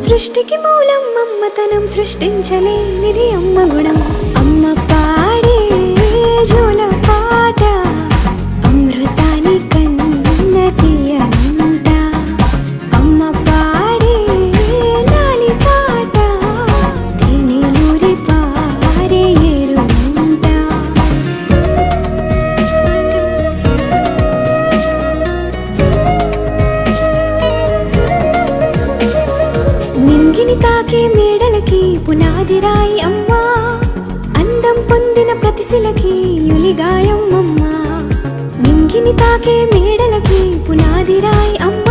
సృష్టికి మూలం మమ్మతనం సృష్టించలేనిది అమ్మ గుణం. అమ్మ పాడే జోల పాట అమృతాని కన్న తీయనంట. అమ్మ పాడే లాలి పాట తేనెలూరి పారే ఏరునంట. నింగిని తాకే మేడలకి పునాది రాయి అమ్మా, అందం పొందిన ప్రతిశిలకి యులిగాయం అమ్మా. నింగిని తాకే మేడలకి పునాది రాయి అమ్మా,